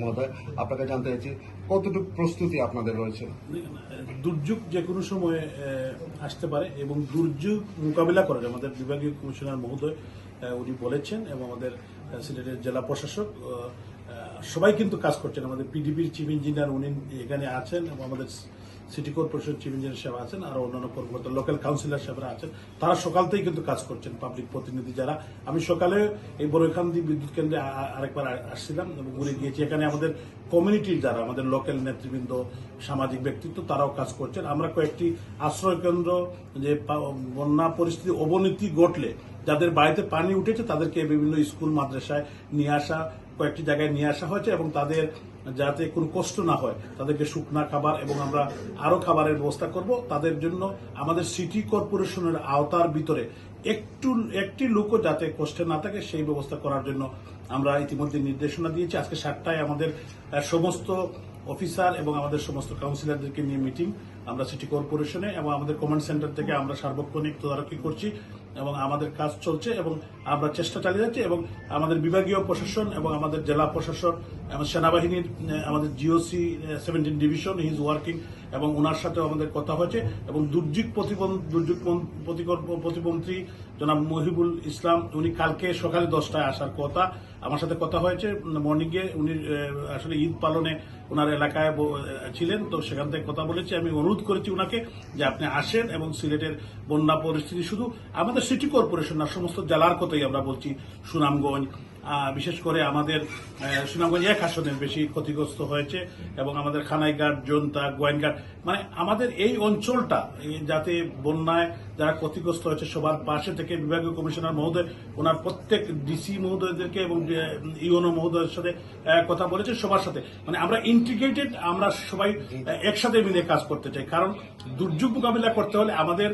মহোদয়, আপনাকে জানতে চাইছি কতটুকু প্রস্তুতি আপনাদের রয়েছে? দুর্যোগ যে কোনো সময় আসতে পারে এবং দুর্যোগ মোকাবিলা করার আমাদের বিভাগীয় কমিশনার মহোদয় উনি বলেছেন এবং আমাদের সিলেটের জেলা প্রশাসক সবাই কিন্তু কাজ করছেন। আমাদের পিডিপির চিফ ইঞ্জিনিয়ার উনি এখানে আছেন এবং আমাদের সিটি কর্পোরেশন চিফ ইঞ্জিনিয়ার সাহেব আছেন, আরো অন্যান্য কর্মকর্তা লোকাল কাউন্সিলর সাহেবরা আছেন। তারা সকাল থেকেই কিন্তু কাজ করছেন, পাবলিক প্রতিনিধি যারা। আমি সকালে এই বড়ইখান্দি বিদ্যুৎ কেন্দ্রে আরেকবার আসছিলাম এবং ঘুরে গিয়েছি। এখানে আমাদের কমিউনিটির যারা আমাদের লোকাল নেতৃবৃন্দ, সামাজিক ব্যক্তিত্ব, তারাও কাজ করছেন। আমরা কয়েকটি আশ্রয় কেন্দ্র, যে বন্যা পরিস্থিতি অবনতি ঘটলে যাদের বাড়িতে পানি উঠেছে তাদেরকে বিভিন্ন স্কুল মাদ্রাসায় নিয়ে আসা, কয়েকটি জায়গায় নিয়ে আসা হয়েছে এবং তাদের যাতে কোনো কষ্ট না হয় তাদেরকে শুকনা খাবার এবং আমরা আরো খাবারের ব্যবস্থা করব। তাদের জন্য আমাদের সিটি কর্পোরেশনের আওতার ভিতরে একটি লোকও যাতে কষ্টে না থাকে সেই ব্যবস্থা করার জন্য আমরা ইতিমধ্যে নির্দেশনা দিয়েছি। আজকে 7টায় আমাদের সমস্ত অফিসার এবং আমাদের সমস্ত কাউন্সিলরদেরকে নিয়ে মিটিং আমরা সিটি কর্পোরেশনে এবং আমাদের কমান্ড সেন্টার থেকে আমরা সার্বক্ষণিক তদারকি করছি এবং আমাদের কাজ চলছে এবং আমরা চেষ্টা চালিয়ে যাচ্ছি। এবং আমাদের বিভাগীয় প্রশাসন এবং আমাদের জেলা প্রশাসন এবং সেনাবাহিনীর আমাদের GOC 17 division he is working এবং ওনার সাথেও আমাদের কথা হয়েছে এবং দুর্যোগ প্রতিমন্ত্রী জনাব মহিবুল ইসলাম উনি কালকে সকালে 10টায় আসার কথা। আমার সাথে কথা হয়েছে মর্নিং এ। উনি আসলে ঈদ পালনে ওনার এলাকায় ছিলেন, তো সেখান থেকে কথা বলেছি। আমি অনুরোধ করেছি ওনাকে যে আপনি আসেন এবং সিলেটের বন্যা পরিস্থিতি শুধু আমাদের সিটি কর্পোরেশন না, সমস্ত জেলার কথাই আমরা বলছি। সুনামগঞ্জ, বিশেষ করে আমাদের সুনামগঞ্জ 1 আসনের বেশি ক্ষতিগ্রস্ত হয়েছে এবং আমাদের খানাইঘাট, জোনতা, গোয়েনঘাট, মানে আমাদের এই অঞ্চলটা যাতে বন্যায় যারা ক্ষতিগ্রস্ত হয়েছে সবার পাশে থেকে বিভাগীয় কমিশনার মহোদয় ওনার প্রত্যেক ডিসি মহোদয়দেরকে এবং ইউএনও মহোদয়ের সাথে কথা বলেছে, সবার সাথে। মানে আমরা ইন্টিগ্রেটেড, আমরা সবাই একসাথে মিলে কাজ করতে চাই। কারণ দুর্যোগ মোকাবিলা করতে হলে আমাদের,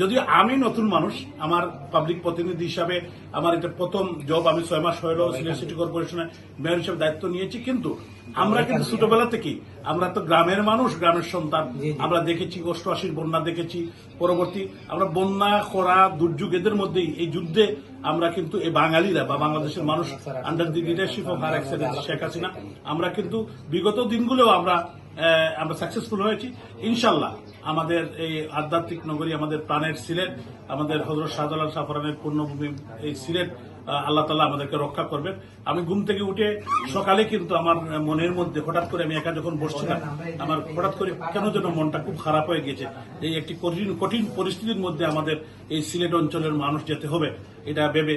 যদিও আমি নতুন মানুষ, আমার পাবলিক প্রতিনিধি হিসাবে আমার এটা প্রথম জব। আমি 6 মাস হলো সিলেট সিটি কর্পোরেশনের মেয়র হিসেবে দায়িত্ব নিয়েছি, কিন্তু আমরা কিন্তু ছোটবেলা থেকেই আমরা তো গ্রামের মানুষ, গ্রামের সন্তান। আমরা দেখেছি 88 বন্যা দেখেছি, পরবর্তী আমরা বন্যা, খরা, দুর্যোগ এদের মধ্যেই এই যুদ্ধে আমরা কিন্তু এই বাঙালিরা বা বাংলাদেশের মানুষ under the leadership of her excellence Sheikh Hasina আমরা কিন্তু বিগত দিনগুলোও আমরা সাকসেসফুল হয়েছি। ইনশাল্লাহ আমাদের এই আধ্যাত্মিক নগরী, আমাদের প্রাণের সিলেট, আমাদের হযরত শাহজালাল সাফরানের পূর্ণভূমি এই সিলেট, আল্লাহ তাআলা আমাদেরকে রক্ষা করবেন। আমি ঘুম থেকে উঠে সকালে কিন্তু আমার মনের মধ্যে হঠাৎ করে, আমি একা যখন বসছিলাম, আমার হঠাৎ করে কেন যেন মনটা খুব খারাপ হয়ে গেছে। এই একটি কঠিন পরিস্থিতির মধ্যে আমাদের এই সিলেট অঞ্চলের মানুষ যেতে হবে এটা ভেবে,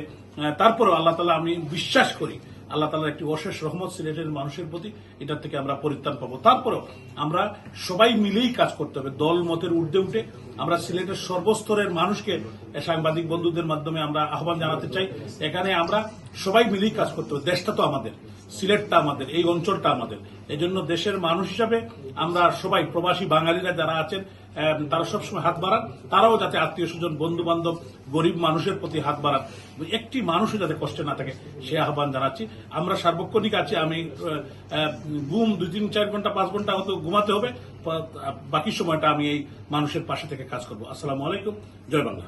তারপরেও আল্লাহ তাআলা, আমি বিশ্বাস করি আল্লাহ তাআলার একটি অশেষ রহমত সিলেটের মানুষের প্রতি, এটার থেকে আমরা পরিত্রাণ পাবো। তারপরেও আমরা সবাই মিলেই কাজ করতে হবে, দল মতের ঊর্ধ্বে উঠে। আমরা সিলেটের সর্বস্তরের মানুষকে সাংবাদিক বন্ধুদের মাধ্যমে আমরা আহ্বান জানাতে চাই, এখানে আমরা সবাই মিলেই কাজ করতে হবে। দেশটা তো আমাদের, সিলেটটা আমাদের, এই অঞ্চলটা আমাদের। এই জন্য দেশের মানুষ হিসাবে আমরা সবাই, প্রবাসী বাঙালিরা যারা আছেন তারা সবসময় হাত বাড়ান, তারাও যাতে আত্মীয় স্বজন, বন্ধু বান্ধব, গরিব মানুষের প্রতি হাত বাড়ান, একটি মানুষও যাতে কষ্টে না থাকে সে আহ্বান জানাচ্ছি। আমরা সার্বক্ষণিক আছি। আমি ঘুম 2, 3, 4 ঘন্টা, 5 ঘন্টা হয়তো ঘুমাতে হবে, বাকি সময়টা আমি এই মানুষের পাশে থেকে কাজ করবো। আসসালামু আলাইকুম, জয় বাংলা।